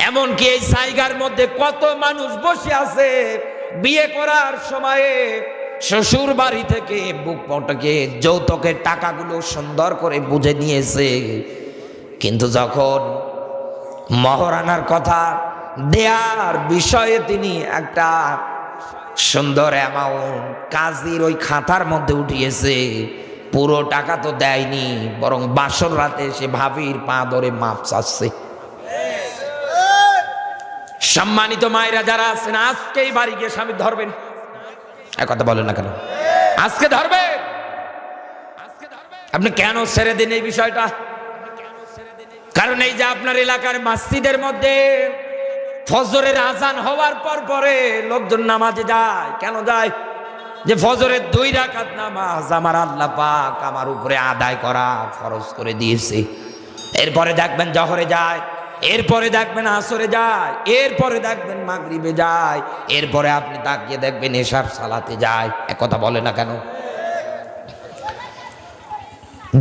এমনকি এই জায়গার মধ্যে কত মানুষ বসে আছে বিয়ে করার সময়ে শ্বশুর বাড়ি থেকে বুক পটকে যৌতুকের টাকাগুলো সুন্দর করে বুঝে নিয়েছে, কিন্তু যখন মহারানার কথা দেয়ার বিষয়ে তিনি একটা সুন্দর অ্যামাউন্ট কাজীর ওই খাতার মধ্যে উঠিয়েছে, পুরো টাকা তো দেয়নি, বরং বাসর রাতে সে ভাবির পা ধরে মাপ চাচ্ছে। সম্মানিত মায়েরা যারা আছেন, আজকেই বাড়ি গিয়ে স্বামী ধরবেন। এক কথা বলেন না কেন? আজকে ধরবেন। আপনি কেন ছেড়ে দিন এই বিষয়টা? কারণ এই যে আপনার এলাকার মসজিদের মধ্যে ফজরের আজান হওয়ার পর পরে লোকজন নামাজে যায়। কেন যায়? যে ফজরের 2 রাকাত নামাজ আমার আল্লাহ পাক আমার উপরে আদায় করা ফরজ করে দিয়েছে। এরপরে দেখবেন জহরে যায়, এরপরে দেখবেন আসরে যায়, এরপরে দেখবেন মাগরিবে যায়, এরপরে আপনি তাকিয়ে দেখবেন এশার সালাতে যায়। এক কথা বলে না কেন?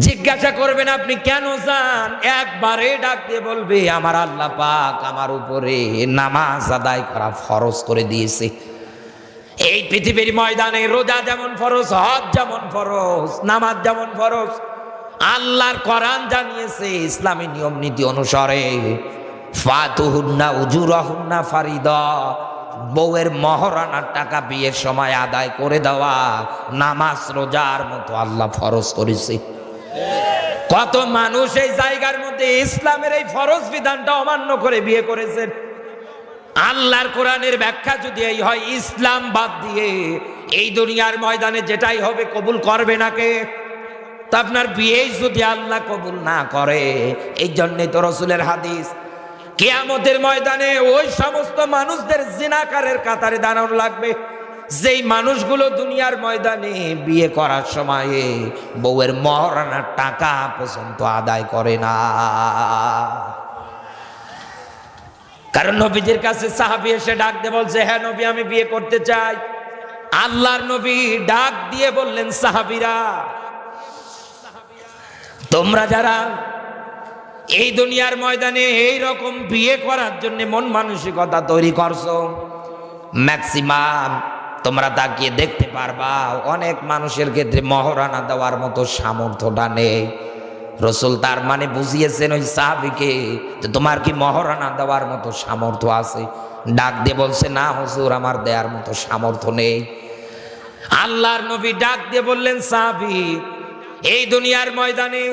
জিজ্ঞাসা করবেন আপনি কেন যান, একবারে ডাক দিয়ে বলবে আমার আল্লাহ পাক আমার উপরে নামাজ আদায় করা ফরজ করে দিয়েছে। এই পৃথিবীর ময়দানে রোজা যেমন ফরজ, হজ যেমন ফরজ, নামাজ যেমন ফরজ, আল্লাহর কোরআন জানিয়েছে ইসলামী নিয়ম নীতি অনুসারে ফাতুহুন্না উজুরাহুন্না ফারিদা, বউয়ের মহারানার টাকা বিয়ের সময় আদায় করে দেওয়া নামাজ রোজার মতো আল্লাহ ফরজ করেছে। কত মানুষ এই জায়গার মধ্যে ইসলামের এই ফরজ বিধানটা অমান্য করে বিয়ে করেছেন। আল্লাহর কোরআনের ব্যাখ্যা যদি এই হয়, ইসলাম বাদ দিয়ে এই দুনিয়ার ময়দানে যেটাই হবে কবুল করবে না কে? তা আপনার বিয়ে যদি আল্লাহ কবুল না করে, এই জন্যই তো রাসূলের হাদিস, কিয়ামতের ময়দানে ওই সমস্ত মানুষদের জিনাকারের কাতারে দাঁড়ানো লাগবে যেই মানুষগুলো দুনিয়ার ময়দানে বিয়ে করার সময়ে বউয়ের মহারানার টাকা পর্যন্ত আদায় করে না। কারণ নবীজির কাছে সাহাবী এসে ডাক দিয়ে বলছে, হ্যাঁ নবী আমি বিয়ে করতে চাই। আল্লাহর নবী ডাক দিয়ে বললেন, সাহাবীরা তোমরা যারা এই দুনিয়ার ময়দানে এই রকম বিয়ে করার জন্য মন মানসিকতা তৈরি করছো, ম্যাক্সিমাম তোমরা তাকিয়ে দেখতে পারবা অনেক মানুষের ক্ষেত্রে মহারানা দেওয়ার মতো সামর্থ্যটা নেই। রাসূল তার মানে বুঝিয়েছেন ওই সাহাবীকে যে তোমার কি মহারানা দেওয়ার মতো সামর্থ্য আছে? ডাক দিয়ে বলছে, না হুজুর আমার দেওয়ার মতো সামর্থ্য নেই। আল্লাহর নবী ডাক দিয়ে বললেন, সাহাবী এই দুনিয়ার ময়দানে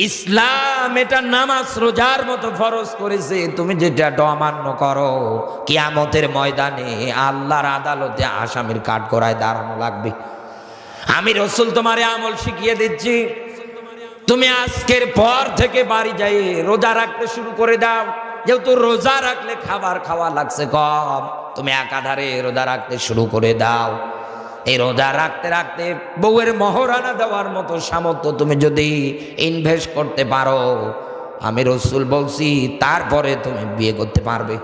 ইসলাম এটা নামাজ রোজার মতো ফরজ করেছে, তুমি যেটা অমান্য করো কিয়ামতের ময়দানে আল্লাহর আদালতে আসামির কাঠগড়ায় দাঁড়ানো লাগবে। আমি রাসূল তোমারে আমল শিখিয়ে দিচ্ছি, তুমি আজকের পর থেকে বাড়ি যাই রোজা রাখতে শুরু করে দাও। যেহেতু রোজা রাখলে খাবার খাওয়া লাগছে কম, তুমি একাধারে রোজা রাখতে শুরু করে দাও। এই রোজা রাখতে রাখতে বউয়ের মহারানা দেওয়ার মতো সামর্থ্য তুমি যদি ইনভেস্ট করতে পারো, আমি রাসূল বলছি তারপরে তুমি বিয়ে করতে পারবে।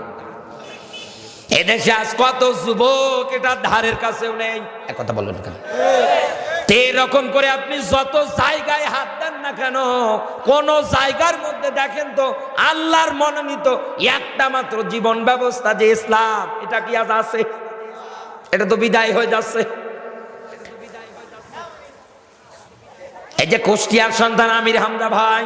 এদেশে আজ কত যুবক এটা ধারের কাছেও নেই। এক কথা বলবেন কেন? এরকম করে আপনি যত জায়গায় হাত দেন না কেন, কোন জায়গার মধ্যে দেখেন তো আল্লাহর মনোনীত একটা মাত্র জীবন ব্যবস্থা যে ইসলাম, এটা কি আজ আছে? এটা তো বিদায় হয়ে যাচ্ছে। এই যে কুষ্টিয়ার সন্তান আমির হামজা ভাই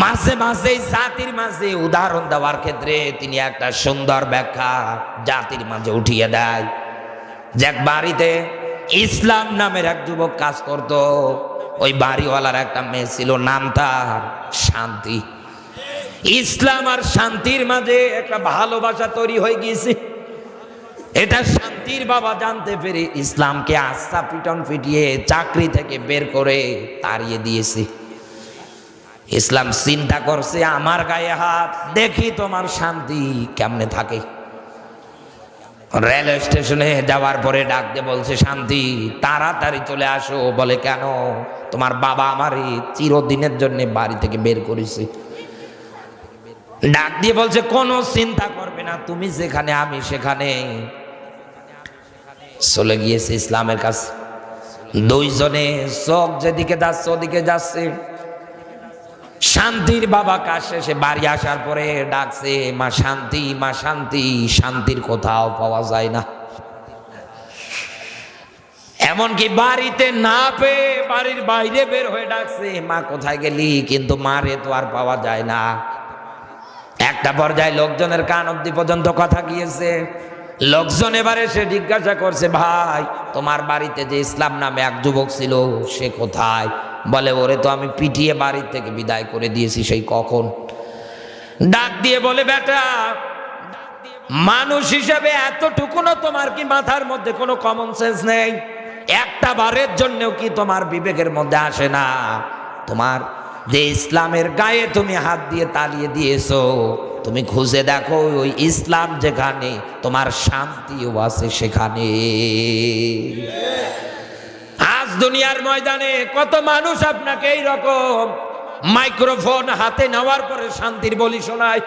মাঝে মাঝে জাতির মাঝে উদাহরণ দেওয়ার ক্ষেত্রে তিনি একটা সুন্দর ব্যাখ্যা জাতির মাঝে উঠিয়ে দেয়। যে এক বাড়িতে ইসলাম নামের এক যুবক কাজ করত, ওই বাড়িওয়ালার একটা মেয়ে ছিল, নাম তার শান্তি। ইসলাম আর শান্তির মাঝে একটা ভালোবাসা তৈরি হয়ে গিয়েছে। এটা শান্তির বাবা জানতে পেরে ইসলামকে আস্থা পিটন পিটিয়ে চাকরি থেকে বের করে তাড়িয়ে দিয়েছে। ইসলাম চিন্তা করছে আমার গায়ে হাত, দেখি তোমার শান্তি কেমনে থাকে। রেল স্টেশনে যাওয়ার পরে ডাক দিয়ে বলছে, শান্তি তাড়াতাড়ি চলে আসো। বলে কেন? তোমার বাবা আমারই চিরদিনের জন্য বাড়ি থেকে বের করেছে। ডাক দিয়ে বলছে, কোনো চিন্তা করবে না, তুমি যেখানে আমি সেখানে। চলে গিয়েছে ইসলামের কাছে। দুইজনে চোখ যেদিকে যাচ্ছে ওদিকে যাচ্ছে। শান্তির বাবা কাজ শেষে বাড়ি আসার পরে ডাকছে, মা শান্তি, মা শান্তি। শান্তির কোথাও পাওয়া যায় না। এমনকি বাড়িতে না পেয়ে বাড়ির বাইরে বের হয়ে ডাকছে, মা কোথায় গেলি? কিন্তু মারে তো আর পাওয়া যায় না। একটা পর্যায়ে লোকজনের কান অব্দি পর্যন্ত কথা গিয়েছে। লোকজন এবারে সে জিজ্ঞাসা করছে, ভাই তোমার বাড়িতে যে ইসলাম নামে এক যুবক ছিল সে কোথায়? বলে, ওরে তো আমি পিটিয়ে বাড়ি থেকে বিদায় করে দিয়েছি সেই কখন। ডাক দিয়ে বলে, বেটা মানুষ হিসেবে এতটুকুনও তোমার কি মাথার মধ্যে কোনো কমন সেন্স নেই? একটা বারের জন্যও কি তোমার বিবেকের মধ্যে আসে না তোমার যে ইসলামের গায়ে তুমি হাত দিয়ে তালিয়ে দিয়েছো, তুমি খুঁজে দেখো ওই ইসলাম যেখানে তোমার শান্তিও আছে সেখানে। আজ দুনিয়ার ময়দানে কত মানুষ আপনাকে এই রকম মাইক্রোফোন হাতে নেওয়ার পরে শান্তির বলি শোনায়,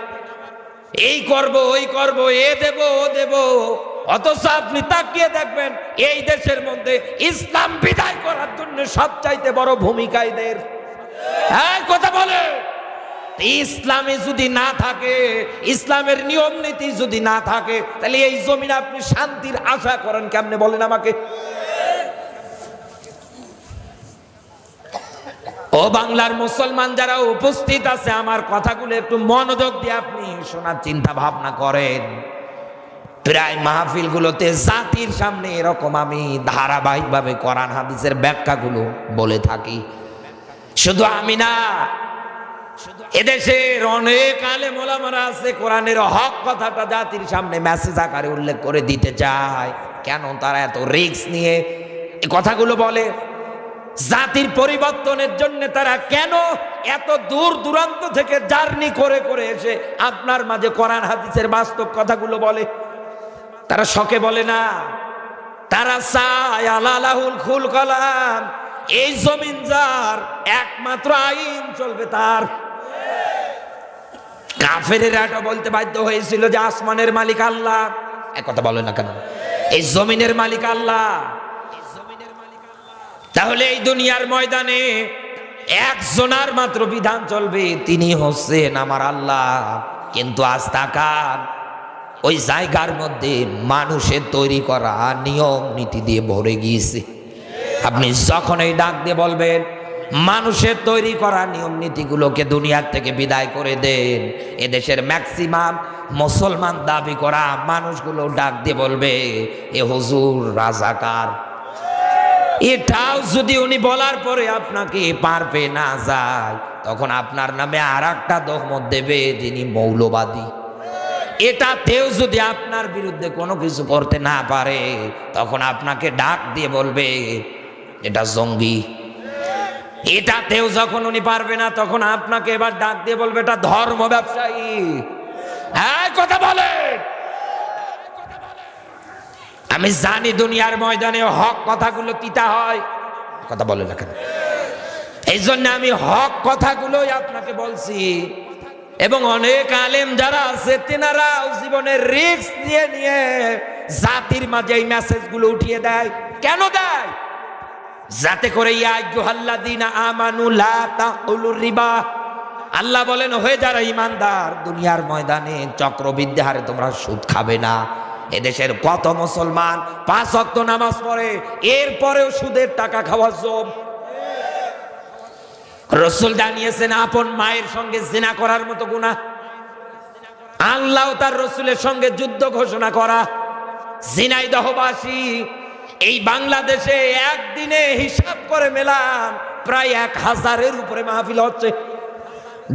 এই করব ওই করব, এ দেব ও দেব। অথচ আপনি তাকিয়ে দেখবেন এই দেশের মধ্যে ইসলাম বিদায় করার জন্য সবচাইতে বড় ভূমিকা এদের। হ্যাঁ কথা বলে, ইসলামে যদি না থাকে, ইসলামের নিয়ম নীতি যদি না থাকে, তাহলে এই জমিনে আপনি শান্তির আশা করেন কেমনে বলেন আমাকে? ও বাংলার মুসলমান যারা উপস্থিত আছে, আমার কথাগুলো একটু মনোযোগ দিয়ে আপনি শোনার চিন্তা ভাবনা করেন। প্রায় মাহফিলগুলোতে জাতির সামনে এরকম আমি ধারাবাহিকভাবে কোরআন হাদিসের ব্যাখ্যাগুলো বলে থাকি। শুধু আমি না, এদেশের অনেক আলেম ওলামারা আছে কোরআনের হক কথাটা জাতির সামনে মেসেজ আকারে উল্লেখ করে দিতে চায়। কেন তারা এত রিস্ক নিয়ে এই কথাগুলো বলে? জাতির পরিবর্তনের জন্য তারা কেন এত দূর দূরান্ত থেকে জার্নি করে করে এসে আপনার মাঝে কোরআন হাদিসের বাস্তব কথাগুলো বলে? তারা শখে বলে না, তারা চায় আলালাহুল খুল কলাম, এই জমিন যার একমাত্র আইন চলবে তার। কাফেরেরা এটা বলতে বাধ্য হয়েছিল যে আসমানের মালিক আল্লাহ, এক কথা বলে না কেন? এই জমিনের মালিক আল্লাহ। তাহলে এই দুনিয়ার ময়দানে একজনের মাত্র বিধান চলবে, তিনি হচ্ছেন আমার আল্লাহ। কিন্তু আজ তাকান, ওই জায়গার মধ্যে মানুষের তৈরি করা নিয়ম নীতি দিয়ে ভরে গিয়েছে। আপনি যখন এই ডাক দিয়ে বলবেন মানুষের তৈরি করা নিয়ম নীতিগুলোকে দুনিয়ার থেকে বিদায় করে দেন, এদেশের ম্যাক্সিমাম মুসলমান দাবি করা মানুষগুলো ডাক দিয়ে বলবে, এ হুজুর রাজাকার। এটাও যদি উনি বলার পরে আপনাকে পার পেয়ে না যায়, তখন আপনার নামে আর একটা দহমত দেবে যিনি মৌলবাদী। এটাতেও যদি আপনার বিরুদ্ধে কোনো কিছু করতে না পারে, তখন আপনাকে ডাক দিয়ে বলবে এটা জঙ্গি। এটাতেও যখন উনি পারবে না, তখন আপনাকে এবার ডাক দিয়ে বলবে এটা ধর্ম ব্যবসায়ী। হ্যাঁ কথা বলে। আমি জানি দুনিয়ার ময়দানে হক কথাগুলো তিতা হয়, কথা বলে না কেন? এই জন্য আমি হক কথাগুলোই আপনাকে বলছি। এবং অনেক আলেম যারা আছে তেনারাও জীবনের রিস্ক নিয়ে নিয়ে জাতির মাঝে এই মেসেজগুলো উঠিয়ে দেয়। কেন দেয়? যাতে করে ইয়া আইয়ুহাল্লাযীনা আমানু লা তাকুলুর রিবা, আল্লাহ বলেন হয়ে যারা ঈমানদার, দুনিয়ার ময়দানে চক্রবৃদ্ধি হারে তোমরা সুদ খাবে না। এদেশের কত মুসলমান 5 ওয়াক্ত নামাজ পড়ে, এরপরেও সুদের টাকা খাওয়ার জম। রাসূল জানিয়েছেন আপন মায়ের সঙ্গে জিনা করার মতো গুনাহ। আল্লাহ তার রাসূলের সঙ্গে যুদ্ধ ঘোষণা করা। ঝিনাইদহবাসী এই বাংলাদেশে একদিনে হিসাব করে মেলাম প্রায় 1000-এর উপরে মাহফিল হচ্ছে।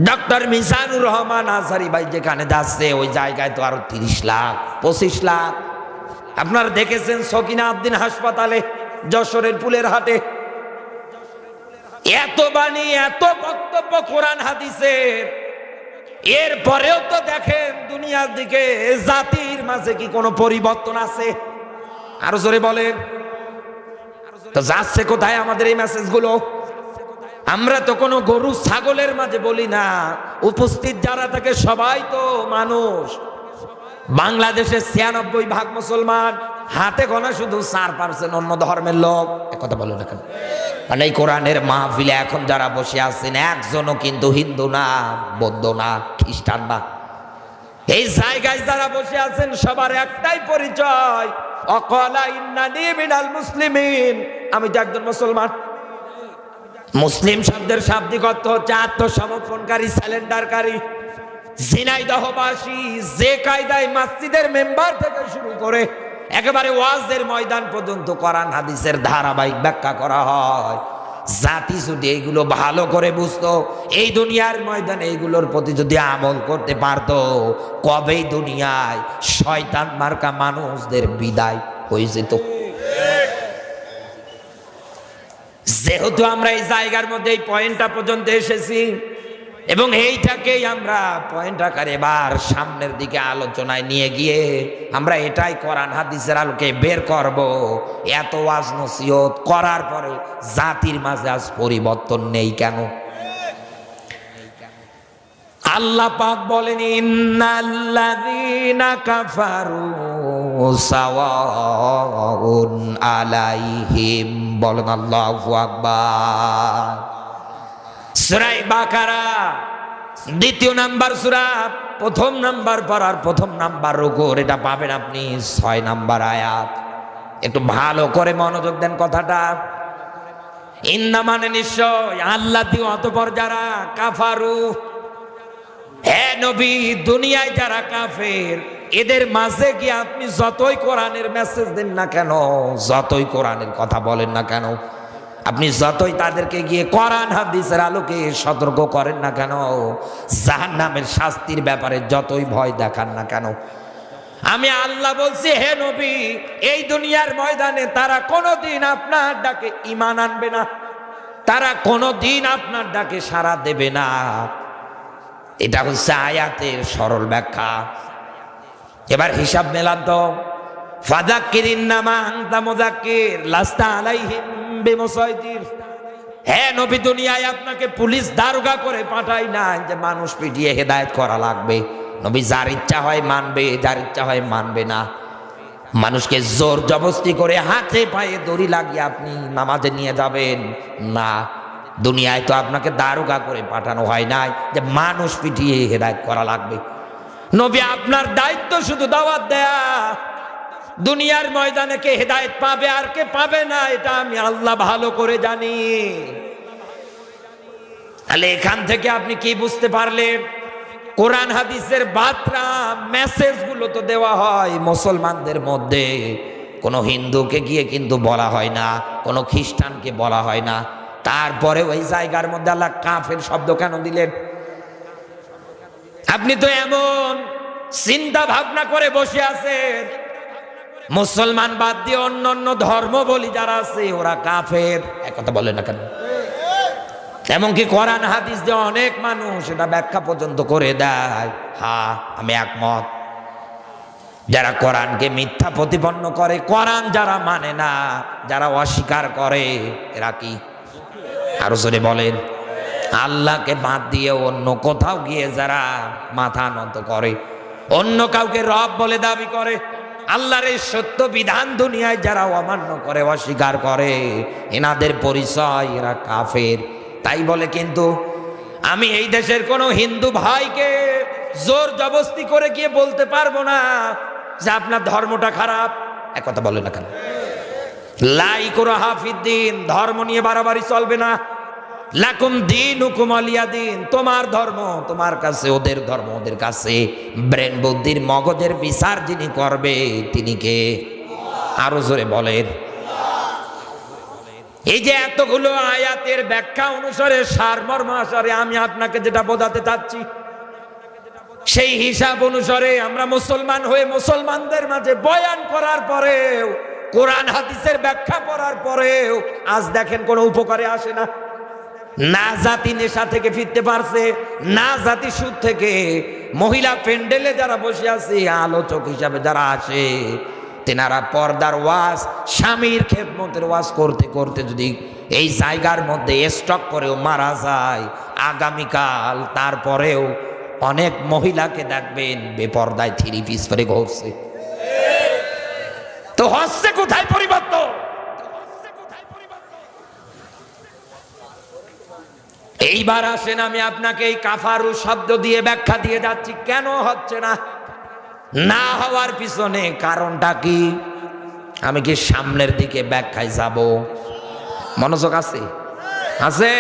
ডক্টর মিজানুর রহমান আজহারি ভাই যেখানে যাচ্ছে ওই জায়গায় তো আরো 30 লাখ 25 লাখ। আপনারা দেখেছেন সকিনা উদ্দিন হাসপাতালে, যশোরের পুলের হাটে এত বাণী এত বক্তব্য কোরআন হাদিসের, এরপরেও তো দেখেন দুনিয়ার দিকে জাতির মাঝে কি কোনো পরিবর্তন আছে? আরো জোরে বলেন তো, যাচ্ছে কোথায় আমাদের এই মেসেজগুলো? আমরা তো কোনো গরু ছাগলের মাঝে বলি না, উপস্থিত যারা থাকে সবাই তো মানুষ। বাংলাদেশের 96% মুসলমান, হাতে গোনা শুধু 4% অন্য ধর্মের লোক। কথা বলে না কেন? মানে এই কোরআনের মাহফিলে এখন যারা বসে আছেন একজনও কিন্তু হিন্দু না, বৌদ্ধ না, খ্রিস্টান না। এই জায়গায় যারা বসে আছেন সবার একটাই পরিচয়, অকলা ইন্নানি মিনাল মুসলিমিন, আমি তো একজন মুসলমান। মুসলিম শব্দের শাব্দিক অর্থ হচ্ছে আত্মসমর্পণকারী, স্যালেন্ডারকারী, ঝিনাইদহবাসী। যে কায়দায় মসজিদের মেম্বার থেকে শুরু করে একেবারে ওয়াজের ময়দান পর্যন্ত কোরআন হাদিসের ধারাবাহিক ব্যাখ্যা করা হয়, জাতি যদি এইগুলো ভালো করে বুঝতো, এই দুনিয়ার ময়দানে এইগুলোর প্রতি যদি আমল করতে পারতো, কবেই দুনিয়ায় শয়তান মার্কা মানুষদের বিদায় হয়ে যেত। যেহেতু আমরা এই জায়গার মধ্যে এই পয়েন্টটা পর্যন্ত এসেছি এবং এইটাকেই আমরা পয়েন্ট আকারে এবার সামনের দিকে আলোচনায় নিয়ে গিয়ে আমরা এটাই কোরআন হাদিসের আলোকে বের করব। এত ওয়াজ নসিহত করার পরে জাতির মাঝে আজ পরিবর্তন নেই কেন? আল্লাহ পাক বলেন, ইন্নাল্লাযীনা কাফারু সাওয়াউন আলাইহিম, বলেন আল্লাহু আকবার। সূরা বাকারা 2 নাম্বার সূরা, 1 নাম্বার পারার 1 নাম্বার রুকু, এটা পাবেন আপনি 6 নাম্বার আয়াত। একটু ভালো করে মনোযোগ দেন কথাটা। ইন্না মানে নিশ্চয়, আল্লাযী অতঃপর যারা, কাফারু, হে নবী দুনিয়ায় যারা কাফের, এদের মাঝে গিয়ে আপনি যতই কোরআনের মেসেজ দেন না কেন, যতই কোরআনের কথা বলেন না কেন, আপনি যতই তাদেরকে গিয়ে কোরআন হাদিসের আলোকে সতর্ক করেন না কেন, জাহান্নামের শাস্তির ব্যাপারে যতই ভয় দেখান না কেন, আমি আল্লাহ বলছি হে নবী, এই দুনিয়ার ময়দানে তারা কোনোদিন আপনার ডাকে ঈমান আনবে না, তারা কোনোদিন আপনার ডাকে সাড়া দেবে না। এটা হচ্ছে আয়াতের সরল ব্যাখ্যা। এবার হিসাব মেলান তো, ফাযাক্কির ইন্নামা আনতা মুযাক্কির লাস্তা আলাইহিম বিমুসাইতির। হে নবী দুনিয়ায় আপনাকে পুলিশ দারোগা করে পাঠাই না যে মানুষ পিটিয়ে হেদায়েত করা লাগবে। নবী যার ইচ্ছা হয় মানবে, যার ইচ্ছা হয় মানবে না। মানুষকে জোর জবরদস্তি করে হাতে পায়ে দড়ি লাগিয়ে আপনি নামাজে নিয়ে যাবেন না। দুনিয়ায় তো আপনাকে দারোগা করে পাঠানো হয় নাই যে মানুষ পিটিয়ে হেদায়েত করা লাগবে। নবী আপনার দায়িত্ব শুধু দাওয়াত দেয়া। দুনিয়ার ময়দানে কে হেদায়েত পাবে আর কে পাবে না এটা আমি আল্লাহ ভালো করে জানি। তাহলে এখান থেকে আপনি কি বুঝতে পারলেন? কোরআন হাদিসের বার্তা মেসেজ গুলো তো দেওয়া হয় মুসলমানদের মধ্যে, কোনো হিন্দুকে গিয়ে কিন্তু বলা হয় না, কোনো খ্রিস্টানকে বলা হয় না। তারপরে ওই জায়গার মধ্যে আল্লাহ কাফের শব্দ কেন দিলেন? আপনি তো এমন চিন্তা ভাবনা করে বসে আছেন, মুসলমান বাদ দিয়ে অন্য অন্য ধর্ম বলি যারা আছে ওরা কাফের, একথা বলে না কেন? এমনকি কোরআন হাদিস দিয়ে অনেক মানুষ এটা ব্যাখ্যা পর্যন্ত করে দেয়। হ্যাঁ, আমি একমত। যারা কোরআনকে মিথ্যা প্রতিপন্ন করে, কোরআন যারা মানে না, যারা অস্বীকার করে, এরা কি? আরো জোরে বলেন। আল্লাহকে বাদ দিয়ে অন্য কোথাও গিয়ে যারা মাথা নত করে, অন্য কাউকে রব বলে দাবি করে, আল্লাহর এই সত্য বিধান দুনিয়ায় যারা অমান্য করে, অস্বীকার করে, এনাদের পরিচয় এরা কাফের। তাই বলে কিন্তু আমি এই দেশের কোনো হিন্দু ভাইকে জোর জবরদস্তি করে গিয়ে বলতে পারবো না যে আপনার ধর্মটা খারাপ। একথা বলে না কেন? লা ইকরাহা ফিদ্দিন, ধর্ম নিয়ে বাড়াবাড়ি চলবে না। লাকুম দীনুকুম ওয়ালিয়া দীন, তোমার ধর্ম তোমার কাছে, ওদের ধর্ম ওদের কাছে। ব্রেন বুদ্ধির মগজের বিচার যিনি করবে তিনি কে? আরো জোরে বলেন। এই যে এতগুলো আয়াতের ব্যাখ্যা অনুসারে, সারমর্ম অনুসারে আমি আপনাকে যেটা বোঝাতে চাচ্ছি, সেই হিসাব অনুসারে আমরা মুসলমান হয়ে মুসলমানদের মাঝে বয়ান করার পরেও, কোরআন হাদিসের ব্যাখ্যা করার পরেও আজ দেখেন কোনো উপকারে আসে না। না জাতি নেশা থেকে ফিরতে পারছে, না জাতি সুদ থেকে। মহিলা প্যান্ডেলে যারা বসে আছে, আলোচক হিসাবে যারা আসে, তেনারা পর্দার ওয়াজ, স্বামীর খেদমতের ওয়াজ করতে করতে যদি এই জায়গার মধ্যে স্টক করেও মারা যায় আগামীকাল, তারপরেও অনেক মহিলাকে দেখবেন বেপর্দায় 3 পিস পরে ঘুরছে। তো হচ্ছে কোথায় পরিবর্তন? এইবার আসেন আমি আপনাকে এই কাফারু শব্দ দিয়ে ব্যাখ্যা দিয়ে যাচ্ছি কেন হচ্ছে না, না হওয়ার পিছনে কারণটা কি। আমি কি সামনের দিকে ব্যাখ্যায় যাব? মনোযোগ আছে? আছে?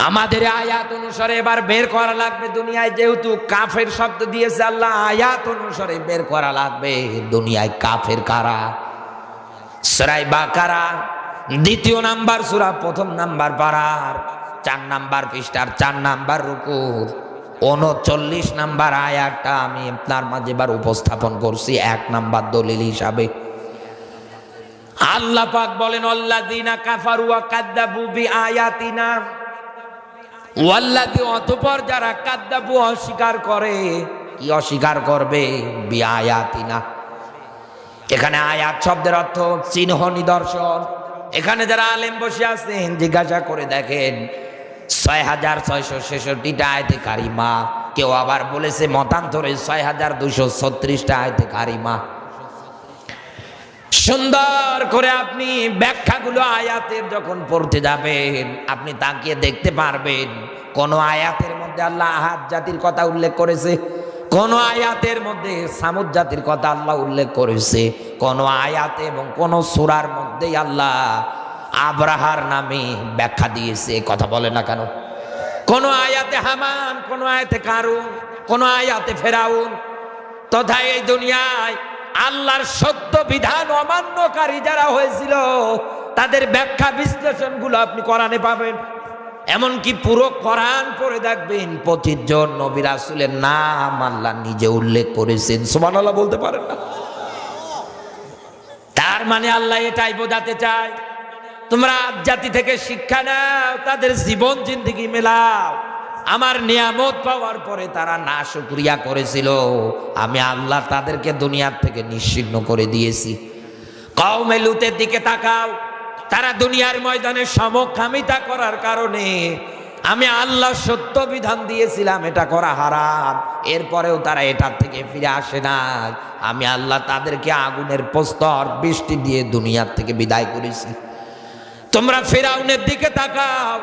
আমাদের আয়াত অনুসারে এবার বের করা লাগবে দুনিয়ায়, যেহেতু কাফের শব্দ দিয়েছে আল্লাহ, আয়াত অনুসারে বের করা লাগবে দুনিয়ায় কাফের কারা। সূরা বাকারা 2 নাম্বার সূরা 1 নাম্বার পারার 4 নাম্বার পৃষ্ঠার 4 নাম্বার রুকুর 39 নাম্বার আয়াতটা আমি আপনার মাঝে এবার উপস্থাপন করছি 1 নাম্বার দলিল হিসাবে। আল্লাহ পাক বলেন আল্লাযীনা কাফারু ওয়া কাযযাবু বিআয়াতিনা, ওয়াল্লাযী অতঃপর যারা কাযযাবু অস্বীকার করে, কি অস্বীকার করবে? বিআয়াতিনা। এখানে আয়াত শব্দের অর্থ চিহ্ন, নিদর্শন। এখানে যারা আলেম বসে আছেন জিজ্ঞাসা করে দেখেন 6666টা আয়াতে কারিমা, কেউ আবার বলেছে মতান্তরে 6236টা আয়াতে কারিমা। সুন্দর করে আপনি ব্যাখ্যাগুলো আয়াতের যখন পড়তে যাবেন আপনি তাকিয়ে দেখতে পারবেন কোন আয়াতের মধ্যে আল্লাহ আহাদ জাতির কথা উল্লেখ করেছে, কোন আয়াতের মধ্যে সামুদ জাতির কথা আল্লাহ উল্লেখ করেছে, কোন আয়াতে এবং কোন সূরার মধ্যে আল্লাহ আব্রাহার নামে ব্যাখ্যা দিয়েছে। কথা বলে না কেন? কোন আয়াতে হামান, কোন আয়াতে কারুন, কোন আয়াতে ফেরাউন। তথা এই দুনিয়ায় আল্লাহর সত্য বিধান অমান্যকারী যারা হয়েছিল তাদের ব্যাখ্যা বিশ্লেষণগুলো আপনি কোরআনে পাবেন। এমনকি পুরো কোরআন পড়ে দেখবেন 25 জন নবী রাসূলের নাম আল্লাহ নিজে উল্লেখ করেছেন। সুবহানাল্লাহ বলতে পারেন না? তার মানে আল্লাহ এটাই বোঝাতে চায় তোমরা জাতি থেকে শিক্ষা নাও, তাদের জীবন জিন্দেগি মেলাও। আমার নিয়ামত পাওয়ার পরে তারা নাশুকরিয়া করেছিল, আমি আল্লাহ তাদেরকে দুনিয়ার থেকে নিশ্চিহ্ন করে দিয়েছি। কওমে লুতের দিকে তাকাও, তারা দুনিয়ার ময়দানে সমকামিতা করার কারণে আমি আল্লাহ সত্য বিধান দিয়েছিলাম এটা করা হারাম, এরপরেও তারা এটার থেকে ফিরে আসে না। আমি আল্লাহ তাদেরকে আগুনের প্রস্তর বৃষ্টি দিয়ে দুনিয়ার থেকে বিদায় করেছি। তোমরা ফিরআউনের দিকে তাকাও,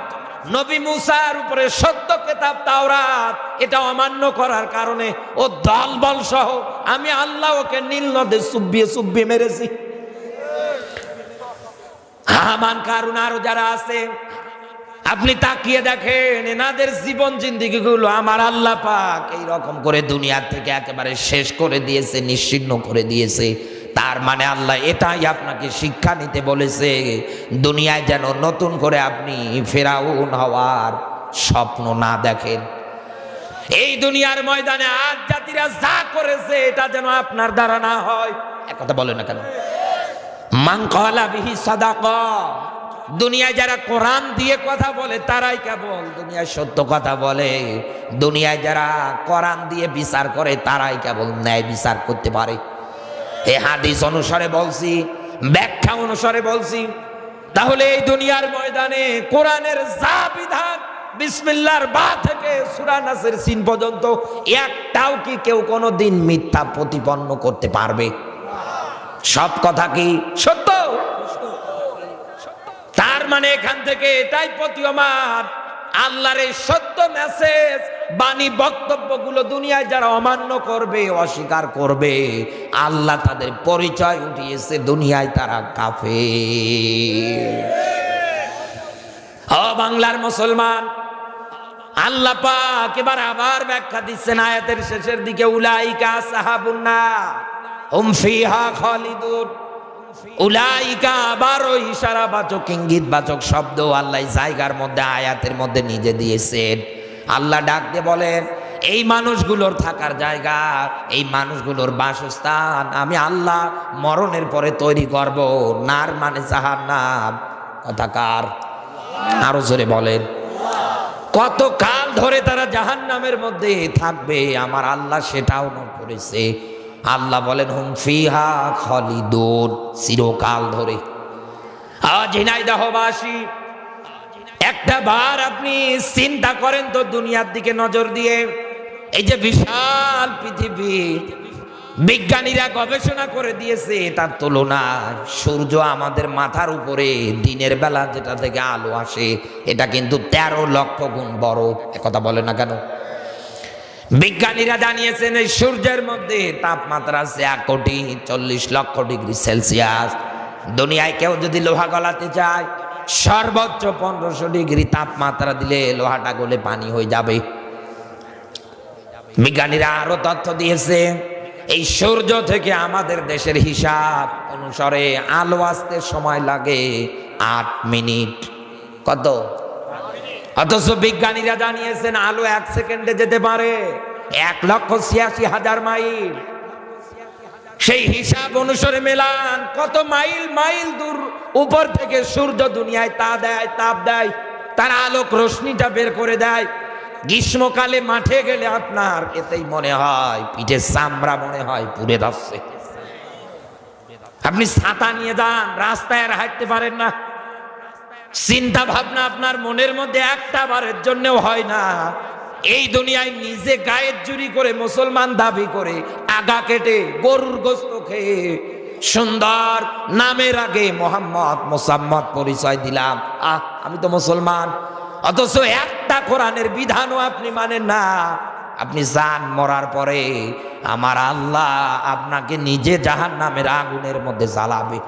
নবী মুসার উপরে সত্য কিতাব তাওরাত এটা অমান্য করার কারণে ও দলবল সহ আমি আল্লাহ ওকে নীল নদে চুবিয়ে মেরেছি। হামান, কারুন আরো যারা আছে আপনি তাকিয়ে দেখেন এনাদের জীবন জিন্দেগি গুলো আমার আল্লাহ পাক এইরকম করে দুনিয়ার থেকে একেবারে শেষ করে দিয়েছে, নিশ্চিহ্ন করে দিয়েছে। তার মানে আল্লাহ এটাই আপনাকে শিক্ষা নিতে বলেছে দুনিয়ায় যেন নতুন করে আপনি ফেরাউন হওয়ার স্বপ্ন না দেখেন। এই দুনিয়ার ময়দানে আজ জাতিরা যা করেছে এটা যেন আপনার দ্বারা না হয়। এক কথা বলে না কেন? মান ক্বালা বিহি সাদাকা, দুনিয়ায় যারা কোরআন দিয়ে কথা বলে তারাই কেবল দুনিয়ায় সত্য কথা বলে। দুনিয়ায় যারা কোরআন দিয়ে বিচার করে তারাই কেবল ন্যায় বিচার করতে পারে। এই হাদিস অনুসারে বলছি, ব্যাখ্যা অনুসারে বলছি। তাহলে এই দুনিয়ার ময়দানে কোরআনের যা বিধান বিসমিল্লাহর বা থেকে সূরা নাসের সিন পর্যন্ত একটাও কি কেউ কোনোদিন মিথ্যা প্রতিপন্ন করতে পারবে? সব কথা কি সত্য? তার মানে এখান থেকে এটাই প্রতীয়মান আল্লাহর এই সত্য মেসেজ বাণী বক্তব্যগুলো দুনিয়ায় যারা অমান্য করবে, অস্বীকার করবে, আল্লাহ তাদের পরিচয় উঠিয়েছে দুনিয়ায় তারা কাফের। ও বাংলার মুসলমান, আল্লাহ পাক এবার আবার ব্যাখ্যা দিচ্ছেন আয়াতের শেষের দিকে, উলাইকা আসহাবুন নার হুম ফিহা খালিদুন। উলাইকা আবারও ইশারাবাচক ইঙ্গিতবাচক শব্দ আল্লাহ জায়গার মধ্যে আয়াতের মধ্যে নিজে দিয়েছেন। আল্লাহ ডাক দিয়ে বলেন এই মানুষগুলোর থাকার জায়গা, এই মানুষগুলোর বাসস্থান আমি আল্লাহ মরণের পরে তৈরি করব। নার মানে জাহান্নাম। কথা কার? আরো জোরে বলেন। কত কাল ধরে তারা জাহান্নামের মধ্যে থাকবে আমার আল্লাহ সেটাও না করেছে। আল্লাহ বলেন হুম ফিহা খালিদুন, চিরকাল ধরে। আজ ঝিনাইদহবাসী একটা বার আপনি চিন্তা করেন তো দুনিয়ার দিকে নজর দিয়ে, এই যে বিশাল পৃথিবী বিজ্ঞানীরা গবেষণা করে দিয়েছে তার তুলনা সূর্য আমাদের মাথার উপরে দিনের বেলা যেটা থেকে আলো আসে এটা কিন্তু 13 লক্ষ গুণ বড়। একথা বলে না কেন? বিজ্ঞানীরা জানিয়েছেন এই সূর্যের মধ্যে তাপমাত্রা আছে 1,40,00,000 দুনিয়ায় কেউ যদি লোহা গলাতে চায় সর্বোচ্চ 1500 ডিগ্রি তাপমাত্রা দিলে লোহাটা গলে পানি হয়ে যাবে। বিজ্ঞানীরা আরো তথ্য দিয়েছে এই সূর্য থেকে আমাদের দেশের হিসাব অনুসারে আলো আসতে সময় লাগে 8 মিনিট। কত? অথচ বিজ্ঞানীরা জানিয়েছেন আলো 1 সেকেন্ডে যেতে পারে 1,86,000 মাইল। সেই হিসাব অনুসারে মেলান কত মাইল মাইল দূর উপর থেকে সূর্য দুনিয়ায় তাপ দেয়, তার আলোক রশ্মিটা বের করে দেয়। গ্রীষ্মকালে মাঠে গেলে আপনার এতেই মনে হয় পিঠে চামড়া মনে হয় পুড়ে যাচ্ছে। আপনি ছাতা নিয়ে যান, রাস্তায় আর হাঁটতে পারেন না। চিন্তা ভাবনা আপনার মনের মধ্যে একটা বারের জন্যও হয় না এই দুনিয়ায় নিজে গায়ের জুরি করে মুসলমান দাবি করে আগা কেটে গরুর গোস্ত খেয়ে সুন্দর নামের আগে মোহাম্মদ পরিচয় দিলাম, আমি তো মুসলমান। অথচ একটা কোরআনের বিধানও আপনি মানেন না। আপনি জান মরার পরে আমার আল্লাহ আপনাকে নিজে জাহান্নামের আগুনের মধ্যে জ্বালাবে।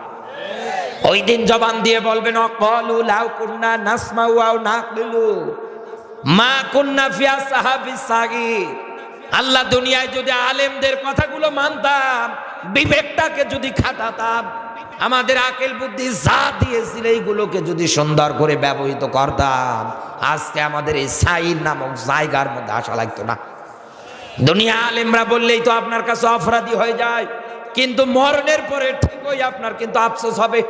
ওই দিন জবান দিয়ে বলবেন অকলু লাউ কুন্না নাসমাউ আও নাকিলু মা কুন্না ফি আসহাবিস সাগীর। আল্লাহ দুনিয়ায় যদি আলেমদের কথাগুলো মানতাম, বিবেকটাকে যদি খাটাতাম, আমাদের আকেল বুদ্ধি যা দিয়েছিল এইগুলোকে যদি সুন্দর করে ব্যবহৃত করতাম, আজকে আমাদের এই সাইর নামক জায়গার মধ্যে আসা লাগতো না। দুনিয়া আলেমরা বললেই তো আপনার কাছে অপরাধী হয়ে যায়, কিন্তু মরণের পরে ঠিকই আপনার কিন্তু আফসোস হবে।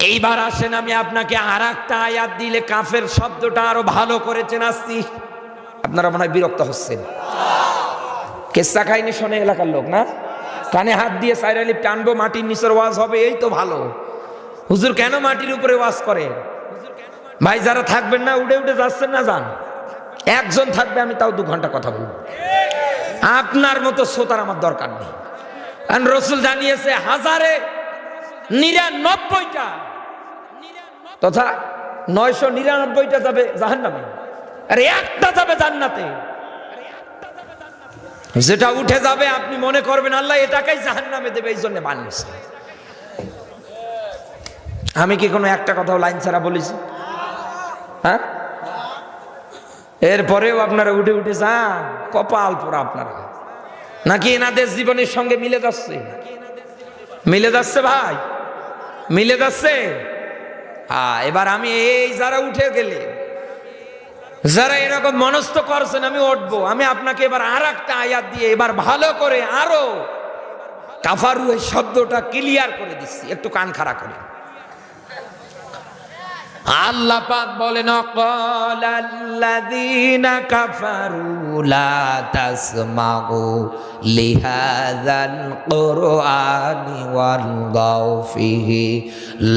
এইবার আসেন আমি আপনাকে আর একটা আয়াত দিলে কাফের শব্দটা আরো ভালো করে চেনাচ্ছি। আপনারা মনে হয় বিরক্ত হচ্ছেন। কেসা খাইনি শোনে এলাকার লোক না, কানে হাত দিয়ে সাইরালি টানবো মাটির নিচের ওয়াজ হবে, এই তো ভালো। হুজুর কেন মাটির উপরে ওয়াজ করে? ভাই যারা থাকবেন না উঠে উঠে যাচ্ছেন না, যান। একজন থাকবে আমি তাও 2 ঘন্টা কথা বলবো। আপনার মতো শ্রোতার আমার দরকার নেই। কারণ রসুল জানিয়েছে 1099টা তথা 999টা যাবে জাহান্নামে, আর একটা যাবে জান্নাতে। যেটা উঠে যাবে আপনি মনে করবেন আল্লাহ এটাকেই জাহান্নামে দেবে, এই জন্য বানিয়েছে। আমি কি কোনো একটা কথাও লাইন ছাড়া বলেছি? হ্যাঁ, এরপরেও আপনারা উঠে উঠে যান, কপাল পোড়া আপনারা। নাকি এনাদের জীবনের সঙ্গে মিলে যাচ্ছে? মিলে যাচ্ছে ভাই, মিলে যাচ্ছে। এবার আমি এই যারা উঠে গেলে, যারা এরকম মনস্থ করছেন আমি উঠবো, আমি আপনাকে এবার আর একটা আয়াত দিয়ে এবার ভালো করে আরো কাফারু এই শব্দটা ক্লিয়ার করে দিচ্ছি, একটু কান খাড়া করে। আল্লাহ পাক বলেন ক্বালাল্লাযীনা কাফারু লা তাসমাউ লিহাযাল কুরআনি ওয়ালগাউ ফীহি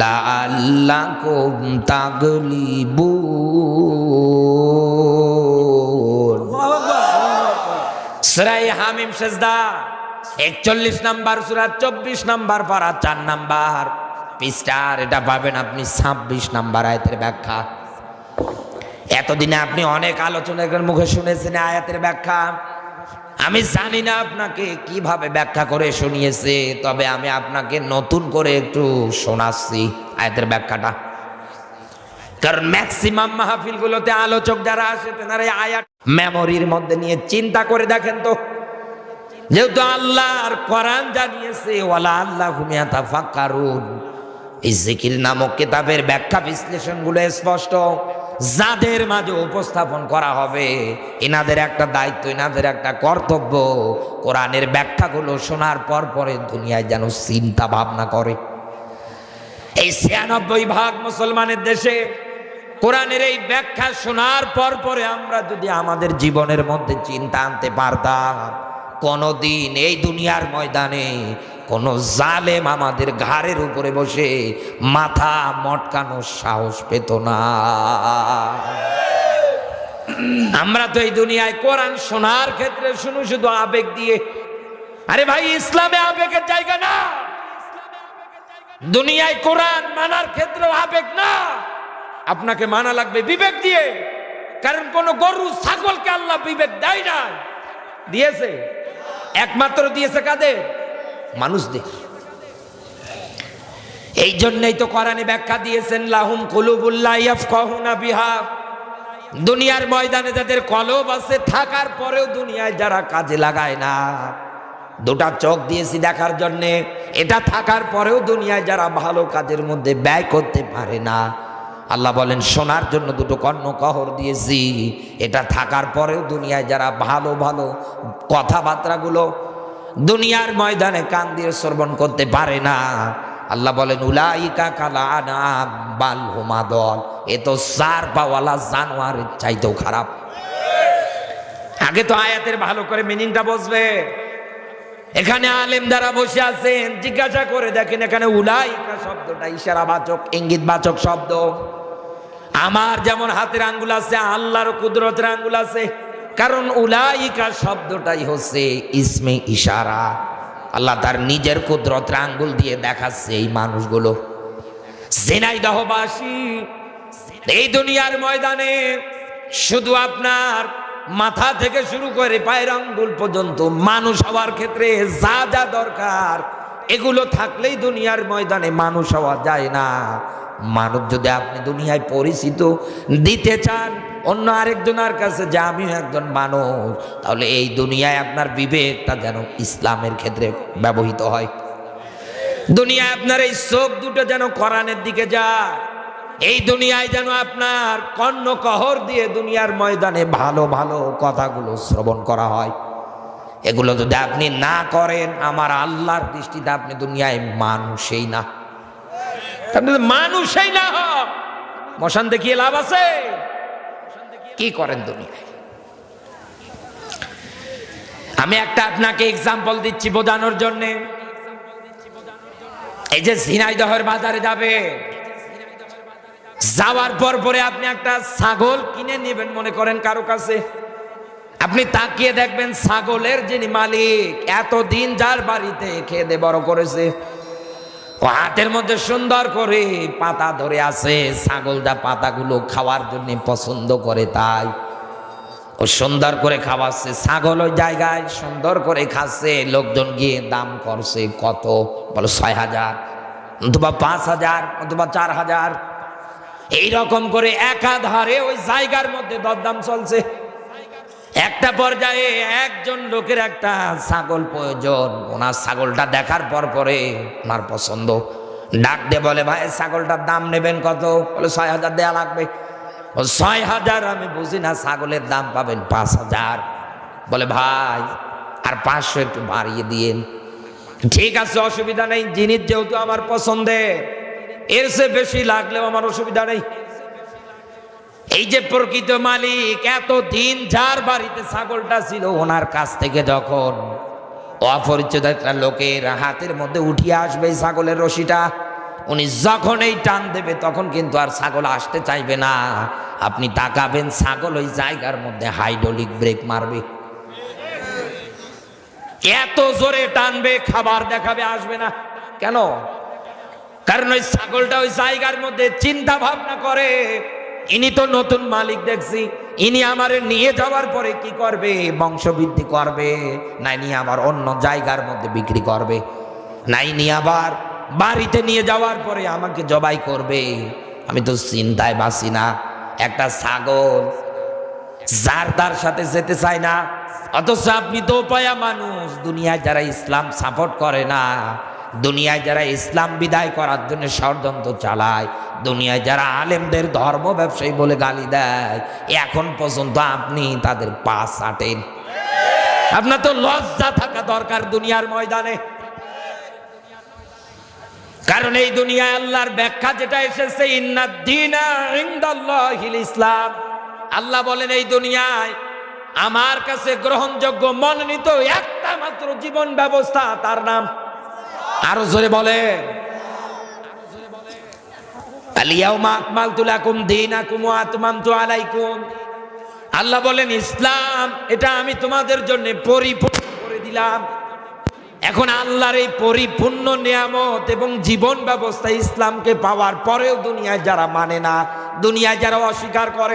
লাআল্লাকুম তাগলিবুন। সূরা হামিম সিজদা 41 নম্বর সূরা 24 নম্বর পারা 4 নম্বর পৃষ্ঠার এটা পাবেন আপনি 26 নম্বর আয়াতের ব্যাখ্যা। এতদিনে আপনি অনেক আলোচনার মুখে শুনেছেন আয়াতের ব্যাখ্যা। আমি জানি না আপনাকে কিভাবে ব্যাখ্যা করে শুনিয়েছে, তবে আমি আপনাকে নতুন করে একটু শোনাচ্ছি আয়াতের ব্যাখ্যাটা। কারণ ম্যাক্সিমাম মাহফিলগুলোতে আলোচক যারা আসে তারা আয়াত মেমোরির মধ্যে নিয়ে চিন্তা করে দেখেন তো, যেহেতু আল্লাহর কোরআন জানিয়েছে ওয়ালা আল্লাহুম ইয়াতাফাক্কারুন, এই জিকির নামক কিতাবের ব্যাখ্যা বিশ্লেষণগুলো স্পষ্ট। যাদের মাঝে উপস্থাপন করা হবে এনাদের একটা দায়িত্ব, এনাদের একটা কর্তব্য, কোরআনের ব্যাখ্যাগুলো শোনার পর পরে দুনিয়ায় যেন চিন্তা ভাবনা করে। এই 96% মুসলমানের দেশে কোরআনের এই ব্যাখ্যা শোনার পর পরে আমরা যদি আমাদের জীবনের মধ্যে চিন্তা আনতে পারতাম, কোনদিন এই দুনিয়ার ময়দানে কোন জালেম আমাদের ঘাড়ের উপরে বসে মাথা মটকানোর সাহস পেত না। আমরা তো এই দুনিয়ায় কোরআন শোনার ক্ষেত্রে শুনু শুধু আবেগ দিয়ে। আরে ভাই, ইসলামে আবেগের জায়গা না। দুনিয়ায় কোরআন মানার ক্ষেত্রেও আবেগ না, আপনাকে মানা লাগবে বিবেক দিয়ে। কারণ কোন গরু ছাগলকে আল্লাহ বিবেক দেয় না, দিয়েছে একমাত্র দিয়েছে কাদের? মানুষদের। এই জন্যই তো কোরআনে ব্যাখ্যা দিয়েছেন লাহুম কুলুবুল লা ইয়াফকাহুনা বিহা। দুনিয়ার ময়দানে যাদের কলব আছে, থাকার পরেও দুনিয়ায় যারা কাজে লাগায় না। দুটা চোখ দিয়েছি দেখার জন্যে, এটা থাকার পরেও দুনিয়ায় যারা ভালো কাজের মধ্যে ব্যয় করতে পারে না। আল্লাহ বলেন শোনার জন্য দুটো কর্ণকহর দিয়েছি, এটা থাকার পরেও দুনিয়ায় যারা ভালো ভালো কথাবার্তাগুলো দুনিয়ার ময়দানে কান দিয়ে শ্রবণ করতে পারে না। আল্লাহ বলেন উলাইকা কাল আনাম বাল হুম আদল, এ তো চার পাওয়ালা জানোয়ারের চাইতেও খারাপ। আগে তো আয়াতের ভালো করে মিনিংটা বুঝবে। এখানে আলেম যারা বসে আছেন জিজ্ঞাসা করে দেখেন, এখানে উলাইকা শব্দটা ইশারাবাচক ইঙ্গিতবাচক শব্দ। আমার যেমন হাতের আঙ্গুল আছে, আল্লাহর কুদরতের আঙ্গুল আছে। কারণ উলাইকা শব্দটাই হচ্ছে ইসমে ইশারা। আল্লাহ তার নিজের কুদরতের আঙ্গুল দিয়ে দেখাচ্ছে এই মানুষগুলো। ঝিনাইদহবাসী এই দুনিয়ার ময়দানে শুধু আপনার মাথা থেকে শুরু করে পায়ের আঙ্গুল পর্যন্ত মানুষ হওয়ার ক্ষেত্রে যা যা দরকার এগুলো থাকলেই দুনিয়ার ময়দানে মানুষ হওয়া যায় না। মানব যদি আপনি দুনিয়ায় পরিচিত দিতে চান অন্য আরেকজনের কাছে যে আমিও একজন মানুষ, তাহলে এই দুনিয়ায় আপনার বিবেকটা যেন ইসলামের ক্ষেত্রে ব্যবহৃত হয়। দুনিয়ায় আপনার এই চোখ দুটো যেন কোরআনের দিকে যায়। এই দুনিয়ায় যেন আপনার কর্ণকহর দিয়ে দুনিয়ার ময়দানে ভালো ভালো কথাগুলো শ্রবণ করা হয়। এগুলো যদি আপনি না করেন, আমার আল্লাহর দৃষ্টিতে আপনি দুনিয়ায় মানুষই না। মানুষই না, মশান দেখিয়ে লাভ আছে? কি করেন দুনিয়ায়? আমি একটা আপনাকে এক্সাম্পল দিচ্ছি বোঝানোর জন্য। এই যে ঝিনাইদহের বাজারে যাবে, যাওয়ার পর পরে আপনি একটা ছাগল কিনে নেবেন মনে করেন কারো কাছে। আপনি তাকিয়ে দেখবেন ছাগলের যিনি মালিক, এতদিন যার বাড়িতে খেয়ে দিয়ে বড় করেছে, ও হাতের মধ্যে সুন্দর করে পাতা ধরে আছে। ছাগলটা পাতাগুলো খাওয়ার জন্য পছন্দ করে, তাই ও সুন্দর করে খাওয়াচ্ছে। ছাগল ওই জায়গায় সুন্দর করে খাচ্ছে। লোকজন গিয়ে দাম করছে কত, বলো 6,000 অথবা 5,000 অথবা 4,000, এইরকম করে একাধারে ওই জায়গার মধ্যে দরদাম চলছে। একটা পর্যায়ে একজন লোকের একটা ছাগল প্রয়োজন। ওনার ছাগলটা দেখার পর পরে ওনার পছন্দ, ডাক দিয়ে বলে ভাই ছাগলটার দাম নেবেন কত? বলে 6,000 দেয়া লাগবে। 6,000? আমি বুঝি না, ছাগলের দাম পাবেন 5,000। বলে ভাই আর 500 একটু বাড়িয়ে দিয়েন। ঠিক আছে, অসুবিধা নেই, জিনিস যেহেতু আমার পছন্দের, এর চেয়ে বেশি লাগলেও আমার অসুবিধা নেই। এই যে প্রকৃত মালিক, এতদিন যার বাড়িতে ছাগলটা ছিল, ওনার কাছ থেকে যখন অপরিচিত একটা লোকের হাতের মধ্যে উঠিয়ে আসবে এই ছাগলের রশিটা, উনি যখন এই টান দেবে তখন কিন্তু আর ছাগল আসতে চাইবে না। আপনি তাকাবেন, ছাগল ওই জায়গার মধ্যে হাইড্রোলিক ব্রেক মারবে, এত জোরে টানবে, খাবার দেখাবে, আসবে না। কেন? কারণ ওই ছাগলটা ওই জায়গার মধ্যে চিন্তা ভাবনা করে, ইনি তো নতুন মালিক দেখছি, ইনি আমারে নিয়ে যাওয়ার পরে কি করবে? বংশবৃদ্ধি করবে, নাই নিয়ে আবার অন্য জায়গার মধ্যে বিক্রি করবে, নাই নিয়ে আবার বাড়িতে নিয়ে যাওয়ার পরে আমাকে জবাই করবে। আমি তো চিন্তায় বাঁচি না। একটা ছাগল যার তার সাথে যেতে চায় না, অথচ আপনি তো পায়া মানুষ। দুনিয়ায় যারা ইসলাম সাপোর্ট করে না, দুনিয়ায় যারা ইসলাম বিদায় করার জন্য ষড়যন্ত্র চালায়, দুনিয়ায় যারা আলেমদের ধর্ম ব্যবসায়ী বলে গালি দেয়, এখন পর্যন্ত আপনি তাদের পা চাটেন। আপনার তো লজ্জা থাকা দরকার দুনিয়ার ময়দানে। কারণ এই দুনিয়ায় আল্লাহর ব্যাখ্যা যেটা এসেছে, ইন্নাদ দীনা ইনদাল্লাহিল ইসলাম। আল্লাহ বলেন এই দুনিয়ায় আমার কাছে গ্রহণযোগ্য মনোনীত একটা মাত্র জীবন ব্যবস্থা, তার নাম, আরো জোরে বলে, আল ইয়াউমা আকমালতু লাকুম দীনাকুম ওয়া আতমামতু আলাইকুম। আল্লাহ বলেন ইসলাম এটা আমি তোমাদের জন্য পরিপূর্ণ করে দিলাম। এখন আল্লাহর এই পরিপূর্ণ নিয়ামত এবং জীবন ব্যবস্থা ইসলামকে পাওয়ার পরেও দুনিয়ায় যারা মানে না, দুনিয়ায় যারা অস্বীকার করে,